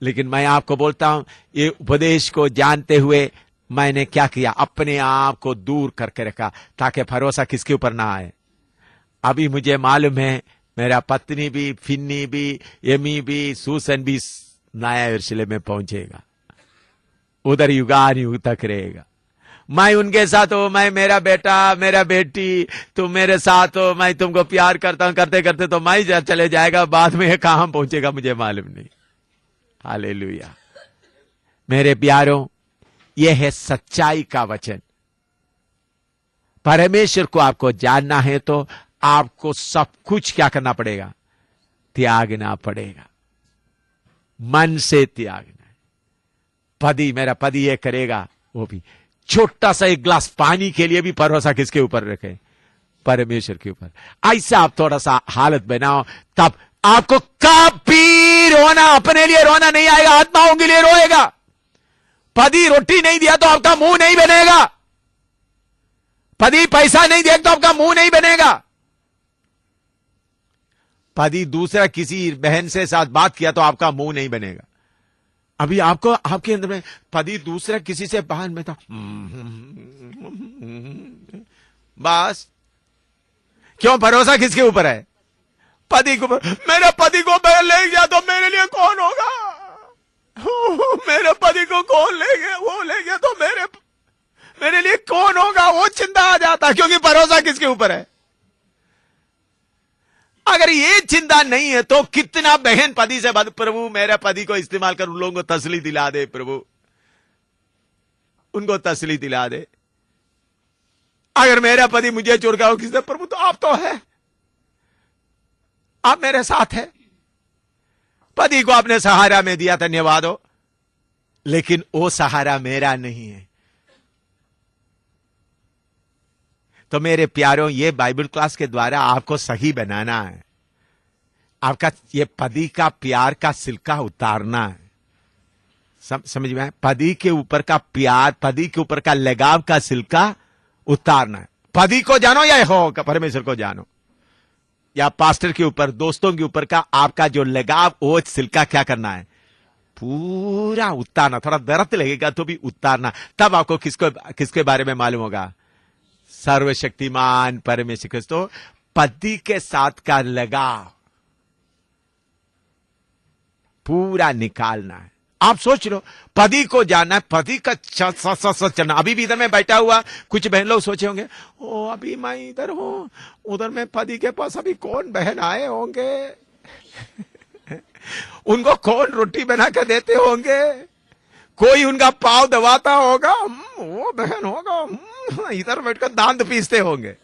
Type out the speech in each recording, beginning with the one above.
लेकिन मैं आपको बोलता हूं, ये उपदेश को जानते हुए मैंने क्या किया, अपने आप को दूर करके रखा ताकि भरोसा किसके ऊपर ना आए। अभी मुझे मालूम है मेरा पत्नी भी, फिन्नी भी, एमी भी, सूसन भी नया यरूशलेम में पहुंचेगा, उधर युगान युग तक रहेगा। मैं उनके साथ हो, मैं मेरा बेटा, मेरा बेटी, तुम मेरे साथ हो, मैं तुमको प्यार करता हूं, करते करते तो मैं चले जाएगा, बाद में कहां पहुंचेगा मुझे मालूम नहीं। हालेलुया। मेरे प्यारों, यह है सच्चाई का वचन। परमेश्वर को आपको जानना है तो आपको सब कुछ क्या करना पड़ेगा, त्यागना पड़ेगा, मन से त्यागना है। पति, मेरा पति ये करेगा, वो भी। छोटा सा एक गिलास पानी के लिए भी भरोसा किसके ऊपर रखें, परमेश्वर के ऊपर। ऐसा आप थोड़ा सा हालत बनाओ, तब आपको कभी रोना, अपने लिए रोना नहीं आएगा, आत्माओं के लिए रोएगा। पति रोटी नहीं दिया तो आपका मुंह नहीं बनेगा, पति पैसा नहीं दिया तो आपका मुंह नहीं बनेगा। पति दूसरा किसी बहन से साथ बात किया तो आपका मुंह नहीं बनेगा। अभी आपको, आपके अंदर में पति दूसरा किसी से बाहर में था, बस। क्यों? भरोसा किसके ऊपर है, पति के ऊपर। मेरे पति को ले गया तो मेरे लिए कौन होगा, मेरे पति को कौन ले गया, वो ले गया तो मेरे लिए कौन होगा, वो चिंता आ जाता। क्योंकि भरोसा किसके ऊपर है। अगर ये चिंता नहीं है तो कितना बहन पति से बात, प्रभु मेरे पति को इस्तेमाल कर, उन लोगों को तसली दिला दे, प्रभु उनको तसली दिला दे। अगर मेरा पति मुझे छोड़ गया हो किसने, प्रभु तो आप तो है, आप मेरे साथ है। पति को आपने सहारा में दिया, धन्यवाद हो, लेकिन वो सहारा मेरा नहीं है। तो मेरे प्यारों, ये बाइबल क्लास के द्वारा आपको सही बनाना है। आपका ये पति का प्यार का सिलका उतारना है। समझ में आए? पति के ऊपर का प्यार, पति के ऊपर का लगाव का सिलका उतारना है। पति को जानो या यहोवा परमेश्वर को जानो, या पास्टर के ऊपर, दोस्तों के ऊपर का आपका जो लगाव, वो सिलका क्या करना है, पूरा उतारना। थोड़ा दर्द लगेगा तो भी उतारना। तब आपको किसके बारे में मालूम होगा, सर्वशक्तिमान परमेश्वर। तो पति के साथ का लगाव पूरा निकालना है। आप सोच लो, पति को जानना है, पति का चलना। अभी भी इधर में बैठा हुआ कुछ बहन लोग सोचे होंगे, ओ अभी मैं इधर हूं, उधर में पति के पास अभी कौन बहन आए होंगे उनको कौन रोटी बना कर देते होंगे, कोई उनका पाव दबाता होगा, वो बहन होगा, इधर बैठकर दांत पीसते होंगे।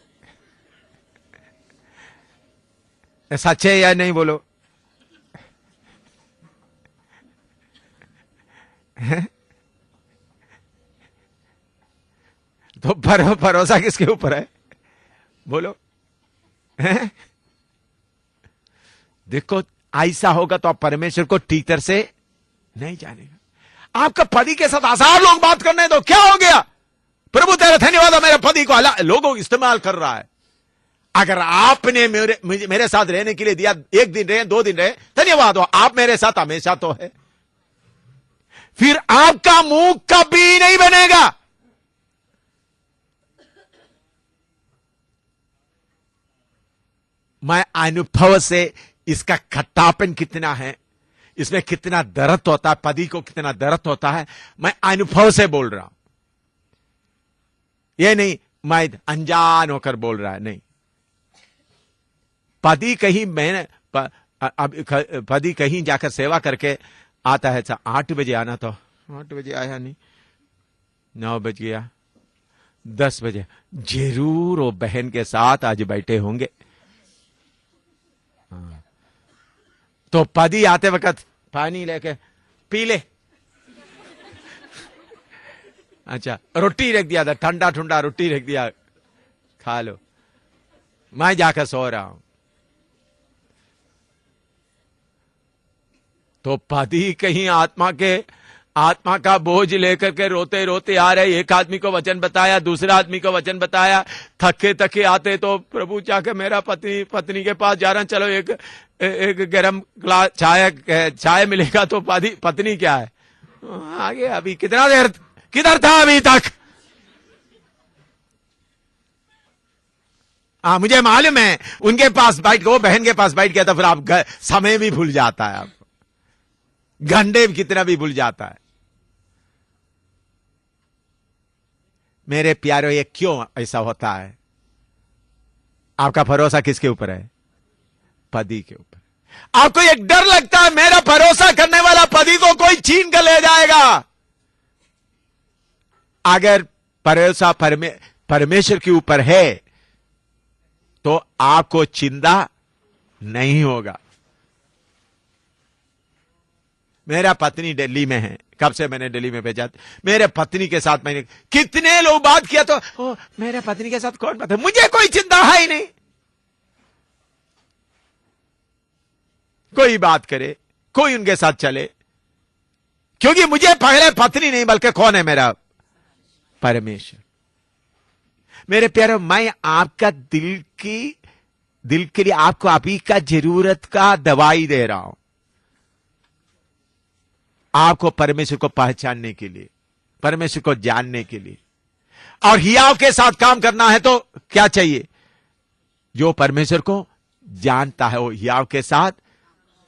सच है या नहीं, बोलो। तो भरोसा किसके ऊपर है, बोलो। देखो, ऐसा होगा तो आप परमेश्वर को ठीक तरह से नहीं जानेगा। आपका पति के साथ हजार लोग बात करने दो, क्या हो गया, प्रभु तेरा धन्यवाद है, मेरे पति को लोगों इस्तेमाल कर रहा है। अगर आपने मेरे साथ रहने के लिए दिया, एक दिन रहे, 2 दिन रहे, धन्यवाद हो, आप मेरे साथ हमेशा तो है। फिर आपका मुंह कभी नहीं बनेगा। मैं अनुभव से इसका खट्टापन कितना है, इसमें कितना दर्द होता है, पति को कितना दर्द होता है, मैं अनुभव से बोल रहा हूं। ये नहीं मैं अनजान होकर बोल रहा है, नहीं। पति कहीं पति कहीं जाकर सेवा करके आता है, 8 बजे आना, तो 8 बजे आया नहीं, 9 बज गया, 10 बजे, जरूर वो बहन के साथ आज बैठे होंगे। तो पति आते वक्त पानी लेके पी ले, अच्छा रोटी रख दिया था, ठंडा ठंडा रोटी रख दिया, खा लो, मैं जाकर सो रहा हूं। तो पति कहीं आत्मा का बोझ लेकर के रोते रोते आ रहे। एक आदमी को वचन बताया, दूसरा आदमी को वचन बताया, थके थके आते तो प्रभु जाके मेरा पत्नी के पास जा रहा, चलो एक एक गरम ग्लास चाय मिलेगा तो पत्नी क्या है, आगे अभी कितना देर, किधर था अभी तक। हाँ मुझे मालूम है, उनके पास बैठ गया, वो बहन के पास बैठ गया तो फिर आप समय भी भूल जाता है, आपको घंटे कितना भी भूल जाता है। मेरे प्यारों, ये क्यों ऐसा होता है? आपका भरोसा किसके ऊपर है? पति के ऊपर। आपको एक डर लगता है मेरा भरोसा करने वाला पति को कोई छीन कर ले जाएगा। अगर भरोसा परमेश्वर के ऊपर है तो आपको चिंता नहीं होगा। मेरा पत्नी दिल्ली में है, कब से मैंने दिल्ली में भेजा, मेरे पत्नी के साथ मैंने कितने लोग बात किया तो मेरे पत्नी के साथ कौन बात है, मुझे कोई चिंता है ही नहीं। कोई बात करे, कोई उनके साथ चले, क्योंकि मुझे पहले पत्नी नहीं बल्कि कौन है? मेरा परमेश्वर। मेरे प्यारे, मैं आपका दिल के लिए आपको अभी का जरूरत का दवाई दे रहा हूं, आपको परमेश्वर को पहचानने के लिए, परमेश्वर को जानने के लिए। और हियाव के साथ काम करना है तो क्या चाहिए? जो परमेश्वर को जानता है वो हियाव के साथ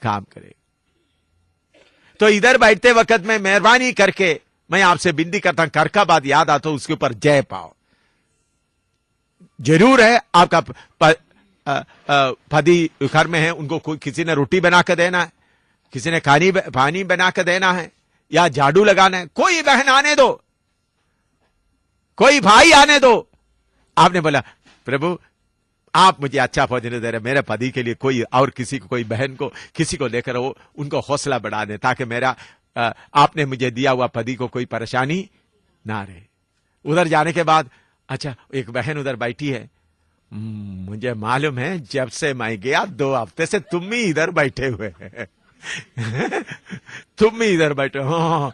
काम करे। तो इधर बैठते वक्त में मेहरबानी करके मैं आपसे विनती करता हूं, कर का बात याद आता तो उसके ऊपर जय पाओ। जरूर है आपका पति घर में है, उनको किसी ने रोटी बनाकर देना है, किसी ने पानी बनाकर देना है, या झाड़ू लगाना है। कोई बहन आने दो, कोई भाई आने दो। आपने बोला प्रभु आप मुझे अच्छा भोजन दे रहे, मेरे पति के लिए कोई और किसी को, कोई बहन को, किसी को लेकर वो उनको हौसला बढ़ा दे, ताकि मेरा आपने मुझे दिया हुआ पति को कोई परेशानी ना रहे। उधर जाने के बाद अच्छा एक बहन उधर बैठी है, मुझे मालूम है जब से मैं गया 2 हफ्ते से तुम ही इधर बैठे हुए हैं तुम ही इधर बैठे हो।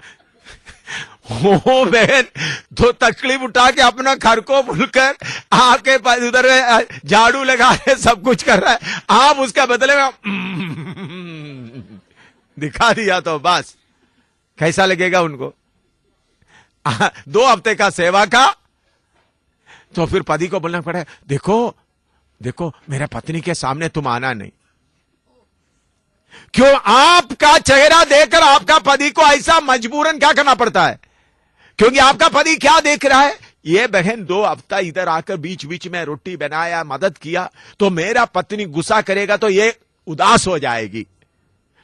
वो बहन तो तकलीफ उठा के अपना घर को भूलकर आपके पास उधर झाड़ू लगा रहे, सब कुछ कर रहा है, आप उसका बदले में दिखा दिया तो बस कैसा लगेगा उनको? 2 हफ्ते का सेवा का, तो फिर पति को बोलना पड़ा, देखो देखो मेरा पत्नी के सामने तुम आना नहीं। क्यों? आपका चेहरा देखकर आपका पति को ऐसा मजबूरन क्या करना पड़ता है? क्योंकि आपका पति क्या देख रहा है? ये बहन 2 हफ्ता इधर आकर बीच बीच में रोटी बनाया, मदद किया, तो मेरा पत्नी गुस्सा करेगा तो ये उदास हो जाएगी।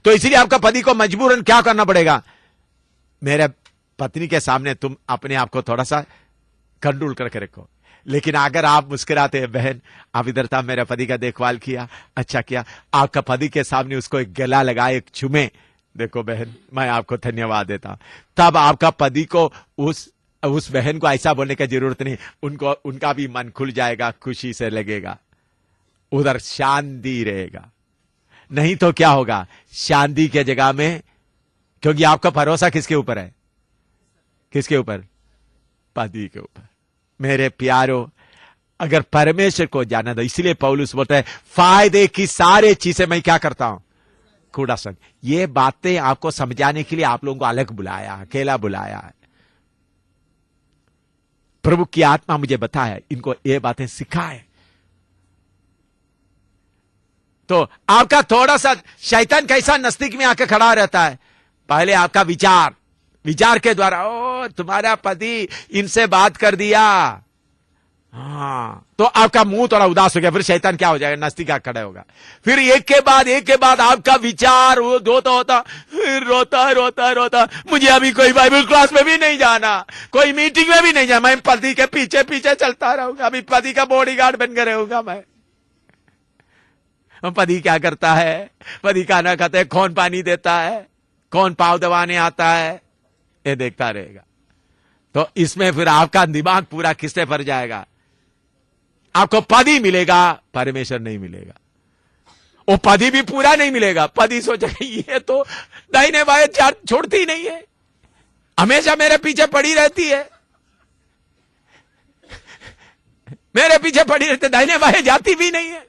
तो इसलिए आपका पति को मजबूरन क्या करना पड़ेगा? मेरे पत्नी के सामने तुम अपने आप को थोड़ा सा कंट्रोल करके रखो। लेकिन अगर आप मुस्कुराते हैं, बहन आप इधर था, मेरे पति का देखभाल किया, अच्छा किया, आपका पति के सामने उसको एक गला लगाए, एक चुमे, देखो बहन मैं आपको धन्यवाद देता, तब आपका पति को उस बहन को ऐसा बोलने की जरूरत नहीं, उनका भी मन खुल जाएगा, खुशी से लगेगा, उधर शांति रहेगा। नहीं तो क्या होगा? शांति के जगह में, क्योंकि आपका भरोसा किसके ऊपर है? किसके ऊपर? पति के ऊपर। मेरे प्यारो, अगर परमेश्वर को जाना, तो इसलिए पौलुस बोलता है फायदे की सारे चीजें मैं क्या करता हूं? कूड़ा संग। ये बातें आपको समझाने के लिए आप लोगों को अलग बुलाया, अकेला बुलाया है। प्रभु की आत्मा मुझे बताया, इनको ये बातें सिखाए। तो आपका थोड़ा सा शैतान कैसा नजदीक में आकर खड़ा रहता है? पहले आपका विचार के द्वारा, ओ तुम्हारा पति इनसे बात कर दिया, हाँ, तो आपका मुंह थोड़ा उदास हो गया, फिर शैतान क्या हो जाएगा? नजदीक आकर खड़ा होगा। फिर एक के बाद आपका विचार होता, फिर रोता, मुझे अभी कोई बाइबल क्लास में भी नहीं जाना, कोई मीटिंग में भी नहीं जाना, मैं पति के पीछे पीछे चलता रहूंगा, अभी पति का बॉडीगार्ड बनकर रहूंगा मैं। पति क्या करता है? पति खाना खाते है, कौन पानी देता है, कौन पाव दबाने आता है, ये देखता रहेगा। तो इसमें फिर आपका दिमाग पूरा किससे भर जाएगा? आपको पति मिलेगा, परमेश्वर नहीं मिलेगा। वो पति भी पूरा नहीं मिलेगा। पति सोचेगा ये तो दाहिने बाएं छोड़ती नहीं है, हमेशा मेरे पीछे पड़ी रहती है, मेरे पीछे पड़ी रहती, दाहिने बाएं जाती भी नहीं है,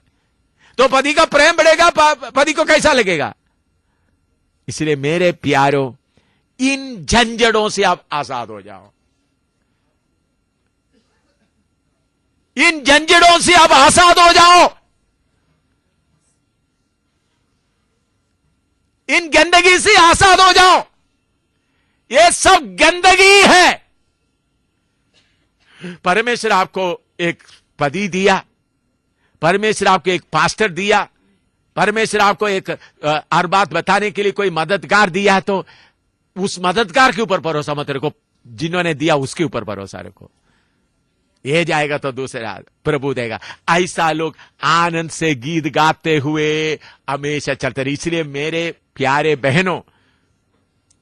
तो पति का प्रेम बढ़ेगा, पति को कैसा लगेगा? इसलिए मेरे प्यारों, इन झंझटों से आप आजाद हो जाओ। इन झंझटों से आप आजाद हो जाओ। इन गंदगी से आजाद हो जाओ। ये सब गंदगी है। परमेश्वर आपको एक पति दिया, परमेश्वर आपको एक पास्टर दिया, परमेश्वर आपको एक हर बात बताने के लिए कोई मददगार दिया, तो उस मददगार के ऊपर भरोसा मत रखो, जिन्होंने दिया उसके ऊपर भरोसा रखो। ये जाएगा तो दूसरा प्रभु देगा। ऐसा लोग आनंद से गीत गाते हुए हमेशा चलते रहे। इसलिए मेरे प्यारे बहनों,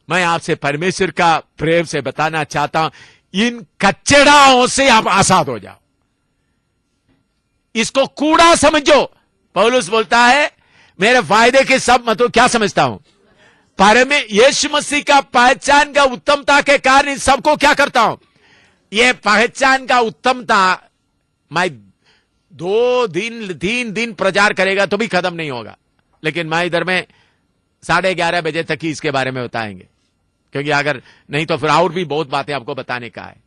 मैं आपसे परमेश्वर का प्रेम से बताना चाहता हूं, इन कचड़ाओं से आप आजाद हो जाओ। इसको कूड़ा समझो। पौलुस बोलता है, मेरे फायदे के सब मतलब क्या समझता हूं, यीशु मसीह का पहचान का उत्तमता के कारण इन सबको क्या करता हूं, ये पहचान का उत्तमता मैं 3 दिन प्रचार करेगा तो भी खत्म नहीं होगा। लेकिन मैं इधर में 11:30 बजे तक ही इसके बारे में बताएंगे, क्योंकि अगर नहीं तो फिर और भी बहुत बातें आपको बताने का है।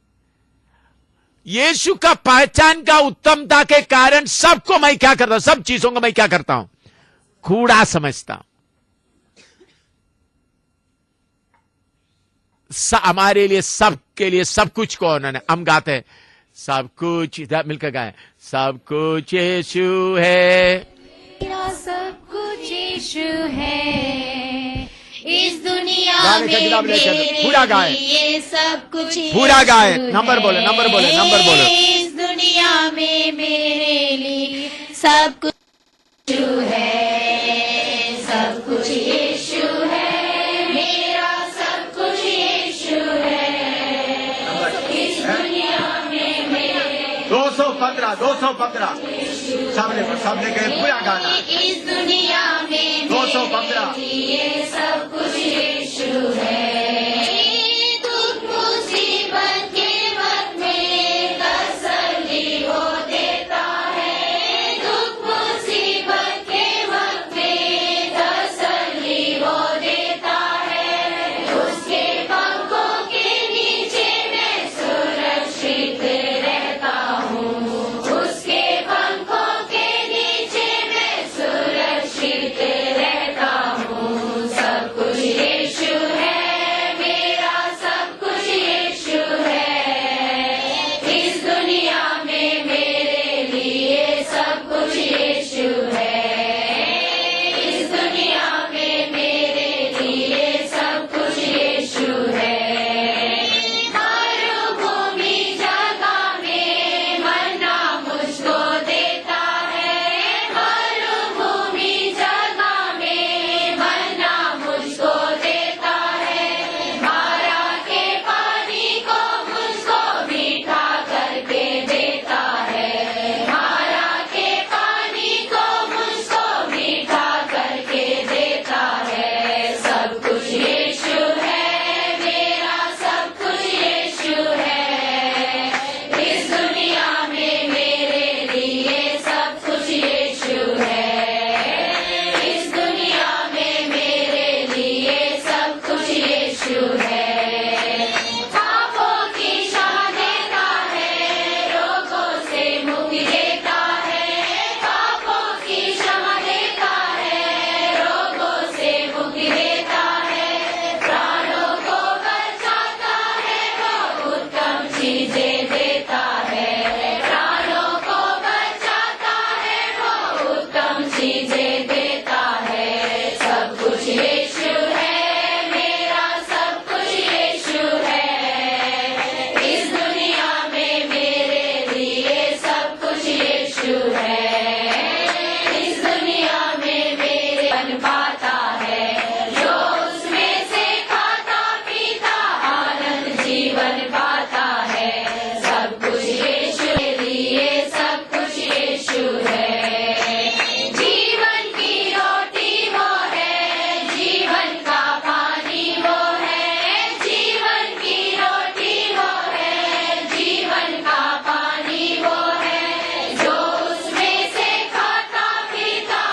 यीशु का पहचान का उत्तमता के कारण सबको मैं क्या करता हूं, सब चीजों को मैं क्या करता हूं, कूड़ा समझता हूं। हमारे लिए, सबके लिए सब कुछ को उन्होंने, हम गाते हैं सब कुछ, मिलकर गाए, सब कुछ यीशु है, मेरा सब कुछ यीशु है, इस दुनिया में पूरा गाए, ये सब कुछ पूरा गाए, नंबर बोले, नंबर बोले, नंबर बोले। इस दुनिया में मेरे लिए सब कुछ यीशु है, सब कुछ यीशु है, मेरा सब कुछ यीशु है, इस दुनिया में मेरे 215 सामने गए पूरा गाना, इस दुनिया में 215 ये सब कुछ यीशु है, दुख मुसीबत के वक्त में तसल्ली वो देता है, दुख मुसीबत के वक्त में तसल्ली वो देता है, उसके पंखों के नीचे मैं सुरक्षित रहता हूँ, उसके पंखों के नीचे मैं सुरक्षित रहता हूँ, सब कुछ यीशु है, मेरा सब कुछ यीशु है, इस दुनिया में मेरे लिए सब कुछ यीशु है, इस दुनिया में मेरे लिए सब कुछ यीशु है, मरुभूमि जगह में मन्ना मुझको देता है, मरुभूमि जगह में मन्ना मुझको देता है, मारा के पानी को मुझको मीठा करके देता है, मारा के पानी को मुझको मीठा करके देता है, सब कुछ यीशु है, मेरा सब कुछ यीशु है, इस दुनिया में मेरे लिए सब कुछ यीशु है, इस दुनिया में मेरे लिए सब कुछ यीशु है, पापों की क्षमा देता है, रोगों से मुक्ति देता है, पापों की क्षमा देता है, रोगों से मुक्ति देता है, प्राणों को बचाता है, वो उत्तम चीजें देता है, प्राणों को बचाता है, वो उत्तम चीजें देता है, सब कुछ यीशु है, मेरा सब कुछ यीशु है, इस दुनिया में मेरे लिए सब कुछ यीशु है, इस दुनिया में मेरे बन पाता है, जो उसमें से खाता पीता आनंद जीवन पाता है, सब कुछ यीशु के लिए सब कुछ यीशु है, जीवन की रोटी वो है, जीवन का पानी वो है, जीवन की रोटी वो है, जीवन का पानी वो है, जो उसमें से खाता पीता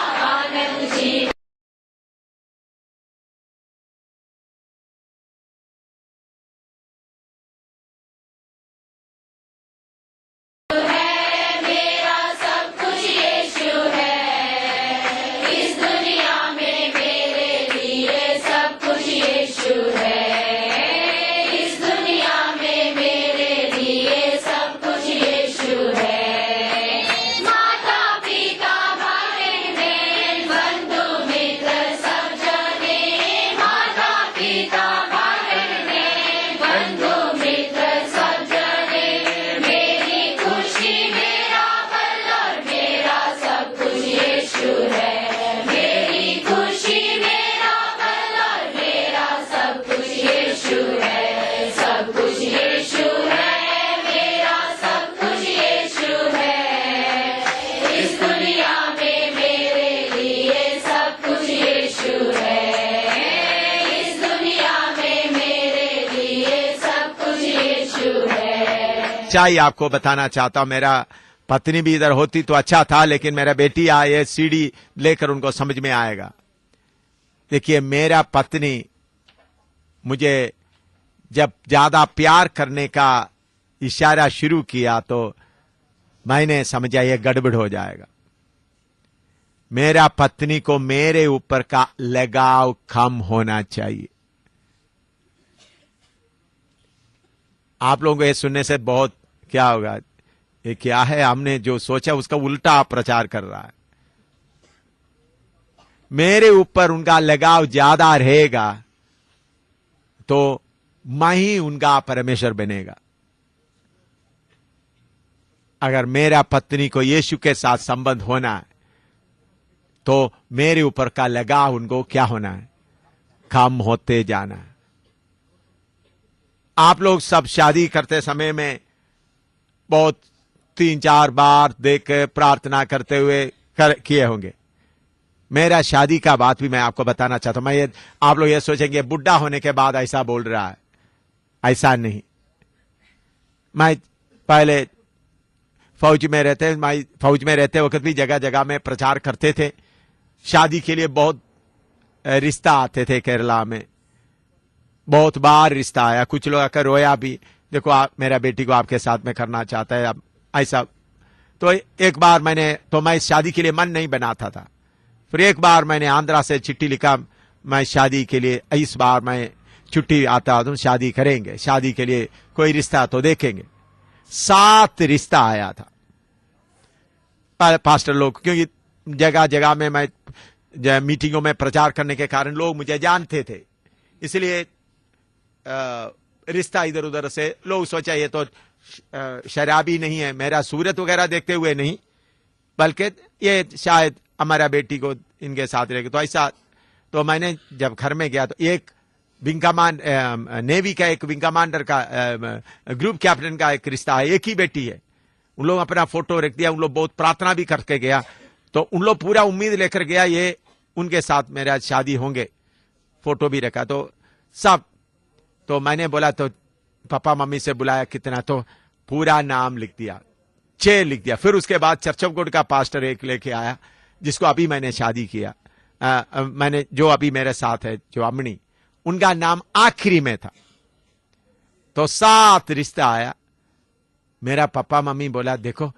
सच्चाई आपको बताना चाहता हूं। मेरा पत्नी भी इधर होती तो अच्छा था, लेकिन मेरा बेटी आए सीढ़ी लेकर उनको समझ में आएगा। देखिए, मेरा पत्नी मुझे जब ज्यादा प्यार करने का इशारा शुरू किया तो मैंने समझा ये गड़बड़ हो जाएगा। मेरा पत्नी को मेरे ऊपर का लगाव कम होना चाहिए। आप लोगों को ये सुनने से बहुत क्या होगा, ये क्या है, हमने जो सोचा उसका उल्टा आप प्रचार कर रहा है। मेरे ऊपर उनका लगाव ज्यादा रहेगा तो मैं ही उनका परमेश्वर बनेगा। अगर मेरा पत्नी को यीशु के साथ संबंध होना है तो मेरे ऊपर का लगाव उनको क्या होना है, कम होते जाना है। आप लोग सब शादी करते समय में बहुत 3-4 बार देख प्रार्थना करते हुए किए होंगे। मेरा शादी का बात भी मैं आपको बताना चाहता हूं। आप लोग ये सोचेंगे बुढ़ा होने के बाद ऐसा बोल रहा है, ऐसा नहीं। मैं पहले फौज में रहते वक्त भी जगह जगह में प्रचार करते थे। शादी के लिए बहुत रिश्ता आते थे केरला में, बहुत बार रिश्ता आया। कुछ लोग आकर रोया भी, देखो आप मेरा बेटी को आपके साथ में करना चाहता है, अब ऐसा। तो एक बार मैं शादी के लिए मन नहीं बनाता था। फिर एक बार मैंने आंध्रा से चिट्ठी लिखा, मैं शादी के लिए इस बार मैं छुट्टी आता हूं, शादी करेंगे, शादी के लिए कोई रिश्ता तो देखेंगे। 7 रिश्ता आया था पास्टर लोग, क्योंकि जगह जगह में मैं मीटिंगों में प्रचार करने के कारण लोग मुझे जानते थे, इसलिए रिश्ता इधर उधर से लोग सोचा ये तो शराबी नहीं है, मेरा सूरत वगैरह देखते हुए नहीं, बल्कि ये शायद हमारा बेटी को इनके साथ रहेगा। तो ऐसा, तो मैंने जब घर में गया तो एक विंग कमांड नेवी का एक विंग कमांडर का ग्रुप कैप्टन का एक रिश्ता है, एक ही बेटी है। उन लोग अपना फोटो रख दिया, उन लोग बहुत प्रार्थना भी करके गया, तो उन लोग पूरा उम्मीद लेकर गया ये उनके साथ मेरा शादी होंगे, फोटो भी रखा तो सब। तो मैंने बोला तो पापा मम्मी से बुलाया कितना, तो पूरा नाम लिख दिया, 6 लिख दिया। फिर उसके बाद चर्च ऑफ गॉड का पास्टर एक लेके आया जिसको अभी मैंने शादी किया, मैंने जो अभी मेरे साथ है जो अमनी, उनका नाम आखिरी में था। तो 7 रिश्ता आया। मेरा पापा मम्मी बोला देखो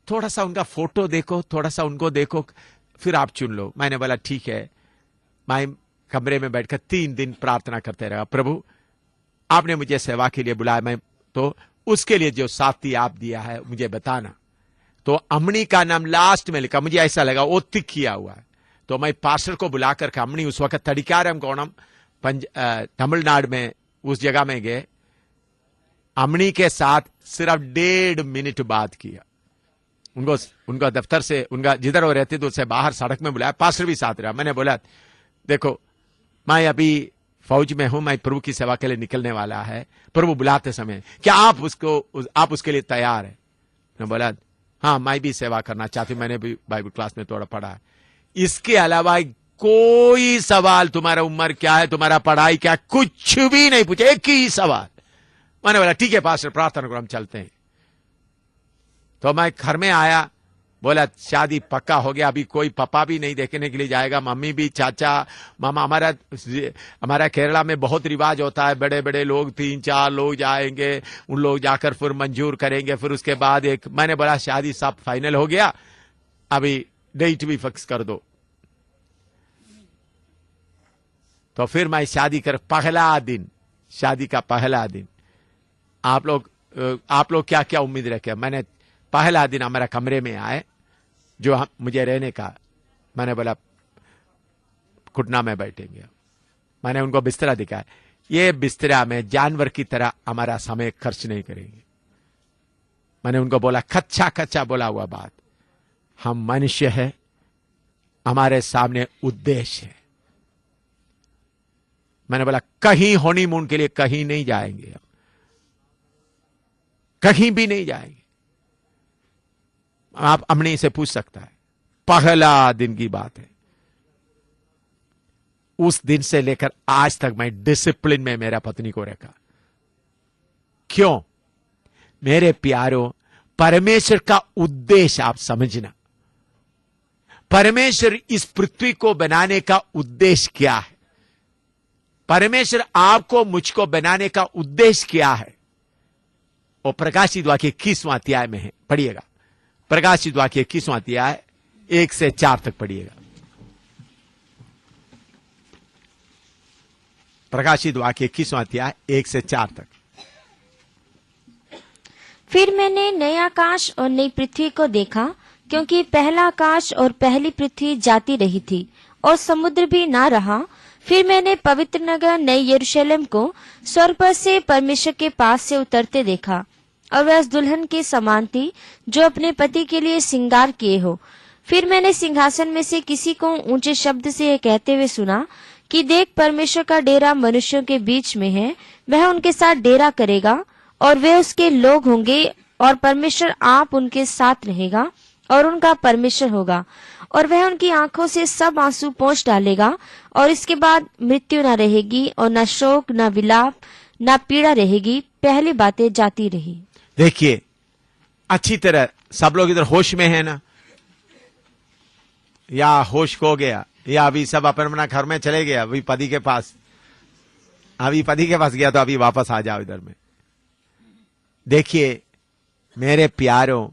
थोड़ा सा उनका फोटो देखो, थोड़ा सा उनको देखो, फिर आप चुन लो। मैंने बोला ठीक है। मैं कमरे में बैठकर 3 दिन प्रार्थना करते रहा, प्रभु आपने मुझे सेवा के लिए बुलाया, मैं तो उसके लिए जो साथी आप दिया है मुझे बताना। तो अमनी का नाम लास्ट में लिखा, मुझे ऐसा लगा वो तिक किया हुआ है। तो मैं पास्टर को बुलाकर के, अमनी उस वक्त तड़िकारम कोणम तमिलनाडु में उस जगह में गए, अमनी के साथ सिर्फ 1.5 मिनट बात किया। उनका दफ्तर से, उनका जिधर वो रहते थे उससे बाहर सड़क में बुलाया, पास्टर भी साथ रहा। मैंने बोला देखो मैं अभी फौज में हूं, मैं प्रभु की सेवा के लिए निकलने वाला है, प्रभु बुलाते समय क्या आप उसके लिए तैयार है? मैं बोला हाँ मैं भी सेवा करना चाहती हूं, मैंने भी बाइबल क्लास में थोड़ा पढ़ा है। इसके अलावा कोई सवाल, तुम्हारा उम्र क्या है, तुम्हारा पढ़ाई क्या, कुछ भी नहीं पूछा, एक ही सवाल। मैंने बोला ठीक है पास्टर प्रार्थना करो, हम चलते हैं। तो मैं घर में आया, बोला शादी पक्का हो गया, अभी कोई पापा भी नहीं देखने के लिए जाएगा, मम्मी भी, चाचा मामा। हमारा केरला में बहुत रिवाज होता है, बड़े बड़े लोग 3-4 लोग जाएंगे, उन लोग जाकर फिर मंजूर करेंगे, फिर उसके बाद एक। मैंने बोला शादी सब फाइनल हो गया, अभी डेट भी फिक्स कर दो। तो फिर मैं शादी कर, पहला दिन, शादी का पहला दिन, आप लोग क्या क्या उम्मीद रखे? मैंने पहला दिन हमारा कमरे में आए जो मुझे रहने का, मैंने बोला घुटना में बैठेंगे। मैंने उनको बिस्तरा दिखाया, ये बिस्तरा में जानवर की तरह हमारा समय खर्च नहीं करेंगे। मैंने उनको बोला कच्चा कच्चा बोला हुआ बात, हम मनुष्य है, हमारे सामने उद्देश्य है। मैंने बोला कहीं हनीमून के लिए कहीं नहीं जाएंगे, कहीं भी नहीं जाएंगे। आप अमनी से पूछ सकता है, पहला दिन की बात है। उस दिन से लेकर आज तक मैं डिसिप्लिन में मेरा पत्नी को रखा। क्यों? मेरे प्यारों, परमेश्वर का उद्देश्य आप समझना। परमेश्वर इस पृथ्वी को बनाने का उद्देश्य क्या है? परमेश्वर आपको मुझको बनाने का उद्देश्य क्या है? वो प्रकाशित वाक्य 21वां अध्याय में है, पढ़िएगा। प्रकाशित वाक्य 21वां अध्याय 1 से 4 तक पढ़िएगा। प्रकाशित वाक्य 21वां अध्याय 1 से 4 तक। फिर मैंने नए आकाश और नई पृथ्वी को देखा, क्योंकि पहला आकाश और पहली पृथ्वी जाती रही थी और समुद्र भी ना रहा। फिर मैंने पवित्र नगर नई यरूशलेम को स्वर्ग पर से परमेश्वर के पास से उतरते देखा, और वह उस दुल्हन के समान थी जो अपने पति के लिए श्रृंगार किए हो। फिर मैंने सिंहासन में से किसी को ऊंचे शब्द से यह कहते हुए सुना कि देख, परमेश्वर का डेरा मनुष्यों के बीच में है। वह उनके साथ डेरा करेगा और वे उसके लोग होंगे, और परमेश्वर आप उनके साथ रहेगा और उनका परमेश्वर होगा, और वह उनकी आंखों से सब आंसू पोंछ डालेगा, और इसके बाद मृत्यु न रहेगी, और न शोक, न विलाप, न पीड़ा रहेगी। पहली बातें जाती रही। देखिए, अच्छी तरह सब लोग इधर होश में है ना, या होश खो गया, या अभी सब अपना घर में चले गया, अभी पति के पास, अभी पति के पास गया तो अभी वापस आ जाओ इधर में। देखिए मेरे प्यारों,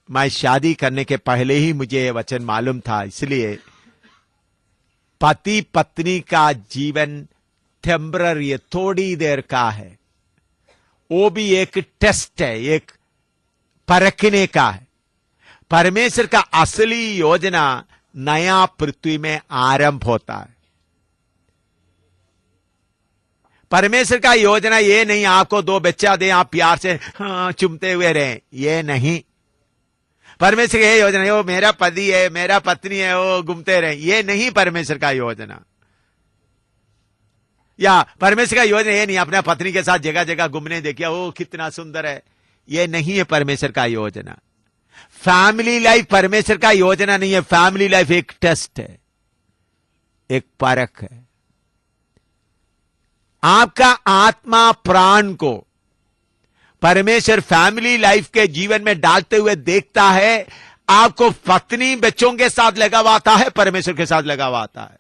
मैं शादी करने के पहले ही मुझे ये वचन मालूम था, इसलिए पति पत्नी का जीवन टेम्पररी, थोड़ी देर का है। वो भी एक टेस्ट है, एक परखने का है। परमेश्वर का असली योजना नया पृथ्वी में आरंभ होता है। परमेश्वर का योजना ये नहीं आपको 2 बच्चा दे, आप प्यार से चुमते हुए रहें, ये नहीं। परमेश्वर की ये योजना है, वो मेरा पति है, मेरा पत्नी है, वो घूमते रहें, ये नहीं परमेश्वर का योजना। या परमेश्वर का योजना ये नहीं अपने पत्नी के साथ जगह जगह घूमने देखिए, वो कितना सुंदर है, ये नहीं है परमेश्वर का योजना। फैमिली लाइफ परमेश्वर का योजना नहीं है। फैमिली लाइफ एक टेस्ट है, एक परख है। आपका आत्मा प्राण को परमेश्वर फैमिली लाइफ के जीवन में डालते हुए देखता है। आपको पत्नी बच्चों के साथ लगावाता है, परमेश्वर के साथ लगावाता है।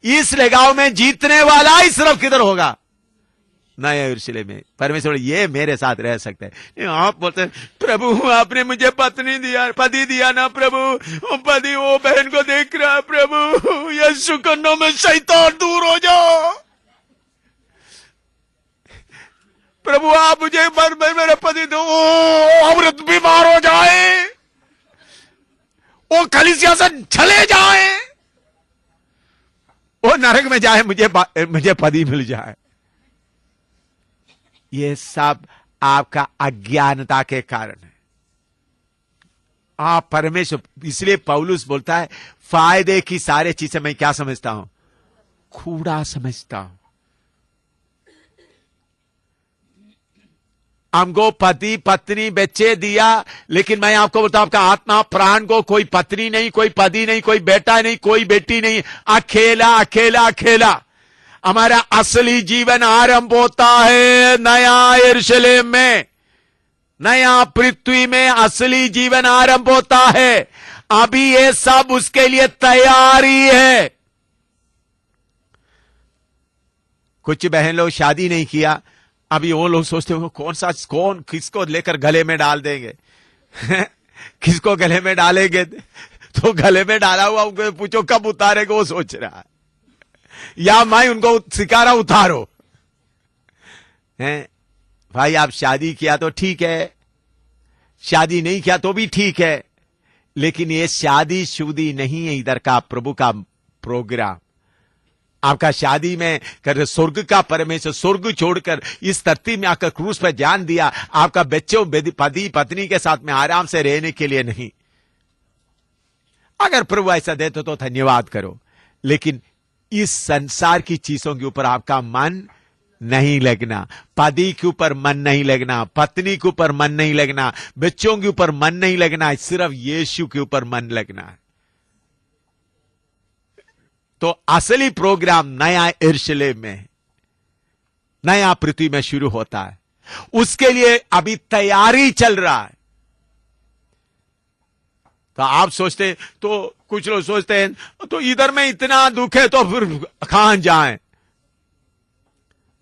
इस लगाव में जीतने वाला ही सिर्फ किधर होगा? नया यरूशलेम में। परमेश्वर ये मेरे साथ रह सकते हैं। आप बोलते हैं प्रभु आपने मुझे पत्नी दिया, पति दिया ना प्रभु, वो पति वो बहन को देख रहा है प्रभु, यीशु के नाम में शैतान दूर हो जाओ प्रभु, आप मुझे मेरे पति दो, औरत बीमार हो जाए, वो कलीसिया से चले जाए, वो नरक में जाए, मुझे पति मिल जाए। ये सब आपका अज्ञानता के कारण है। आप परमेश्वर, इसलिए पौलुस बोलता है फायदे की सारे चीजें मैं क्या समझता हूं? कूड़ा समझता हूं। हमको पति पत्नी बच्चे दिया, लेकिन मैं आपको बोलता हूं आपका आत्मा प्राण को कोई पत्नी नहीं, कोई पति नहीं, कोई बेटा नहीं, कोई बेटी नहीं, अकेला अकेला अकेला। हमारा असली जीवन आरंभ होता है नया यरूशलेम में, नया पृथ्वी में असली जीवन आरंभ होता है। अभी ये सब उसके लिए तैयारी है। कुछ बहन लोग शादी नहीं किया, अभी वो लोग सोचते हो कौन किसको लेकर गले में डाल देंगे किसको गले में डालेंगे, तो गले में डाला हुआ उनको पूछो कब उतारेगा, वो सोच रहा है। या मैं उनको सिखा रहा उतारो हैं। भाई आप शादी किया तो ठीक है, शादी नहीं किया तो भी ठीक है, लेकिन ये शादी शुदी नहीं है इधर का प्रभु का प्रोग्राम। आपका शादी में कर स्वर्ग का परमेश्वर स्वर्ग छोड़कर इस धरती में आकर क्रूस पर जान दिया, आपका बच्चों पति पत्नी के साथ में आराम से रहने के लिए नहीं। अगर प्रभु ऐसा देते तो धन्यवाद करो, लेकिन इस संसार की चीजों के ऊपर आपका मन नहीं लगना, पति के ऊपर मन नहीं लगना, पत्नी के ऊपर मन नहीं लगना, बच्चों के ऊपर मन नहीं लगना, सिर्फ यीशु के ऊपर मन लगना है। तो असली प्रोग्राम नया यरूशलेम में है। नया पृथ्वी में शुरू होता है। उसके लिए अभी तैयारी चल रहा है। तो आप सोचते, तो कुछ लोग सोचते हैं तो इधर में इतना दुख है तो फिर कहां जाएं।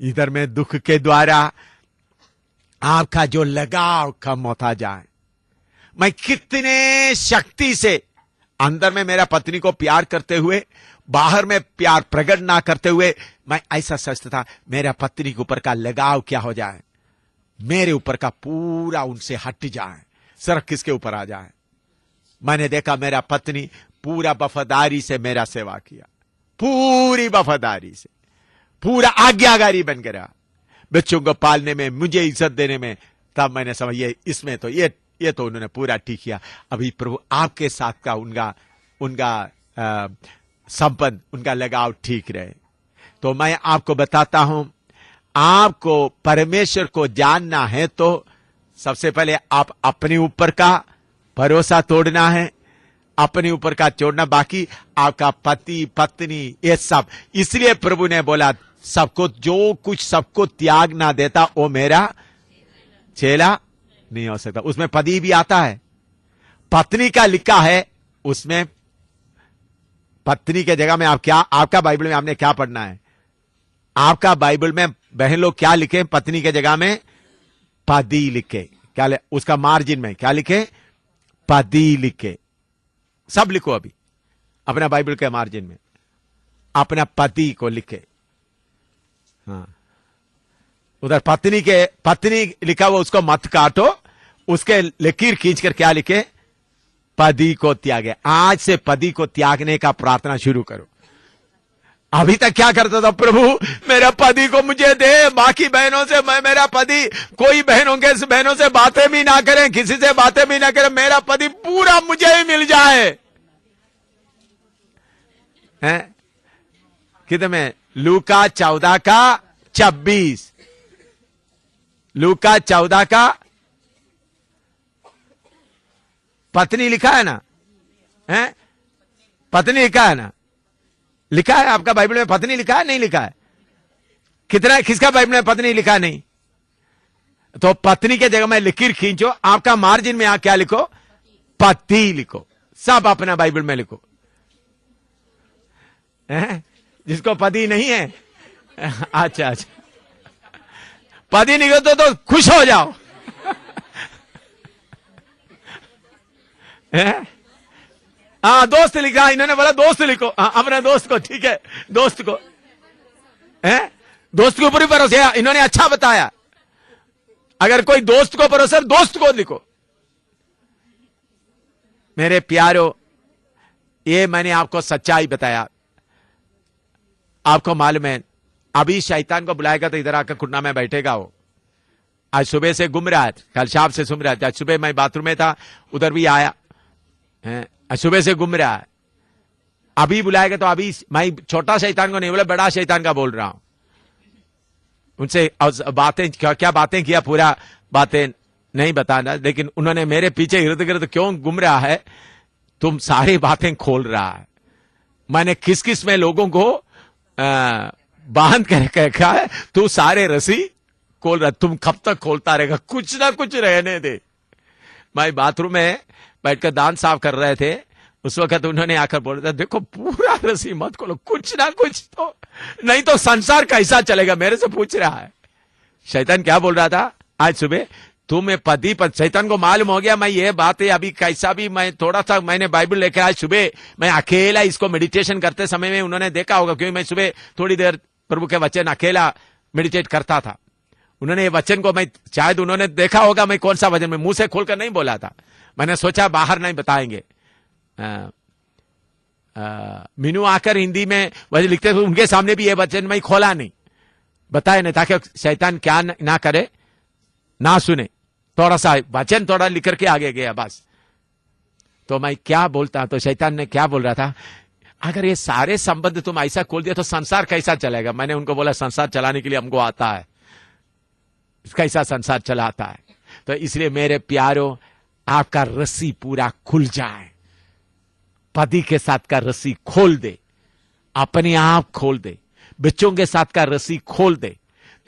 इधर में दुख के द्वारा आपका जो लगाव कम होता जाए। मैं कितने शक्ति से अंदर में मेरा पत्नी को प्यार करते हुए बाहर में प्यार प्रकट ना करते हुए मैं ऐसा सोचता था मेरा पत्नी के ऊपर का लगाव क्या हो जाए, मेरे ऊपर का पूरा उनसे हट जाए, सिर्फ किसके ऊपर आ जाए। मैंने देखा मेरा पत्नी पूरा वफादारी से मेरा सेवा किया, पूरी वफादारी से, पूरा आज्ञाकारी बन गया बच्चों को पालने में, मुझे इज्जत देने में। तब मैंने समझ ये इसमें तो ये तो उन्होंने पूरा ठीक किया। अभी प्रभु आपके साथ का उनका संबंध, उनका लगाव ठीक रहे। तो मैं आपको बताता हूं, आपको परमेश्वर को जानना है तो सबसे पहले आप अपने ऊपर का भरोसा तोड़ना है, अपने ऊपर का छोड़ना, बाकी आपका पति पत्नी ये सब। इसलिए प्रभु ने बोला सबको, जो कुछ सबको त्याग ना देता वो मेरा चेला नहीं हो सकता। उसमें पति भी आता है, पत्नी का लिखा है, उसमें पत्नी के जगह में आप क्या, आपका बाइबल में आपने क्या पढ़ना है? आपका बाइबल में बहन लोग क्या लिखे? पत्नी के जगह में पति लिखे। क्या उसका मार्जिन में क्या लिखे? पति लिखे। सब लिखो अभी अपना बाइबल के मार्जिन में अपना पति को लिखे। हाँ, उधर पत्नी लिखा हुआ उसको मत काटो, उसके लकीर खींच कर क्या लिखे? पति को त्यागे। आज से पति को त्यागने का प्रार्थना शुरू करो। अभी तक क्या करता था? प्रभु मेरा पति को मुझे दे, बाकी बहनों से मैं, मेरा पति कोई बहनों से बातें भी ना करें, किसी से बातें भी ना करें, मेरा पति पूरा मुझे ही मिल जाए। हैं? कितने में? लूका 14 का 26, लूका 14 का पत्नी लिखा है ना? हैं? पत्नी लिखा है ना? लिखा है आपका बाइबल में पत्नी लिखा है? नहीं लिखा है? कितना, किसका बाइबल में पत्नी लिखा नहीं? तो पत्नी के जगह में लकीर खींचो, आपका मार्जिन में क्या लिखो? पति लिखो। सब अपना बाइबल में लिखो। जिसको पति नहीं है, अच्छा अच्छा, पति नहीं हो तो खुश हो जाओ। हाँ, दोस्त लिखा, इन्होंने बोला दोस्त लिखो। अपने दोस्त को, ठीक है, दोस्त को, दोस्त के ऊपर ही भरोसा, इन्होंने अच्छा बताया। अगर कोई दोस्त को भरोसा, दोस्त को लिखो। मेरे प्यारो, ये मैंने आपको सच्चाई बताया। आपको मालूम है, अभी शैतान को बुलाएगा तो इधर आकर घुटना में बैठेगा वो। आज सुबह से घूम रहा है, कल शाम से घूम रहा है। आज सुबह मैं बाथरूम में था, उधर भी आया है, सुबह से घूम रहा है। अभी बुलाएगा तो अभी मैं छोटा शैतान को नहीं बोला, बड़ा शैतान का बोल रहा हूं। उनसे बातें क्या बातें किया, पूरा बातें नहीं बताना, लेकिन उन्होंने मेरे पीछे इर्द गिर्द क्यों घूम रहा है, तुम सारी बातें खोल रहा है। मैंने किस किस में लोगों को बांध कर रखा है, तू सारे रस्सी खोल रहा, तुम कब तक खोलता रहेगा? कुछ ना कुछ रहने दे। मैं बाथरूम में बैठकर दांत साफ कर रहे थे, उस वक्त उन्होंने आकर बोल रहा था, देखो पूरा रस्सी मत खोलो, कुछ ना कुछ तो, नहीं तो संसार कैसा चलेगा? मेरे से पूछ रहा है। शैतान क्या बोल रहा था आज सुबह? तुम्हें पति पर शैतान को मालूम हो गया मैं ये बात है, अभी कैसा भी मैं थोड़ा सा मैंने बाइबल लेकर आज सुबह मैं अकेला इसको मेडिटेशन करते समय में उन्होंने देखा होगा, क्योंकि मैं सुबह थोड़ी देर प्रभु के वचन अकेला मेडिटेट करता था। उन्होंने ये वचन को, मैं शायद उन्होंने देखा होगा मैं कौन सा वचन, मैं मुंह से खोलकर नहीं बोला था, मैंने सोचा बाहर नहीं बताएंगे। मीनू आकर हिंदी में वचन लिखते थे, उनके सामने भी ये वचन मैं खोला नहीं, बताया नहीं, ताकि शैतान क्या ना करे, ना सुने। थोड़ा सा वचन थोड़ा लिख करके आगे गया बस। तो मैं क्या बोलता, तो शैतान ने क्या बोल रहा था, अगर ये सारे संबंध तुम ऐसा खोल दिया तो संसार कैसा चलेगा? मैंने उनको बोला संसार चलाने के लिए हमको आता है, कैसा संसार चलाता है। तो इसलिए मेरे प्यारो, आपका रस्सी पूरा खुल जाए, पति के साथ का रस्सी खोल दे, अपने आप खोल दे, बच्चों के साथ का रस्सी खोल दे,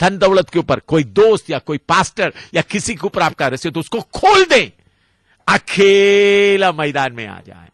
धन दौलत के ऊपर, कोई दोस्त या कोई पास्टर या किसी के ऊपर आपका रस है तो उसको खोल दें, अकेला मैदान में आ जाए।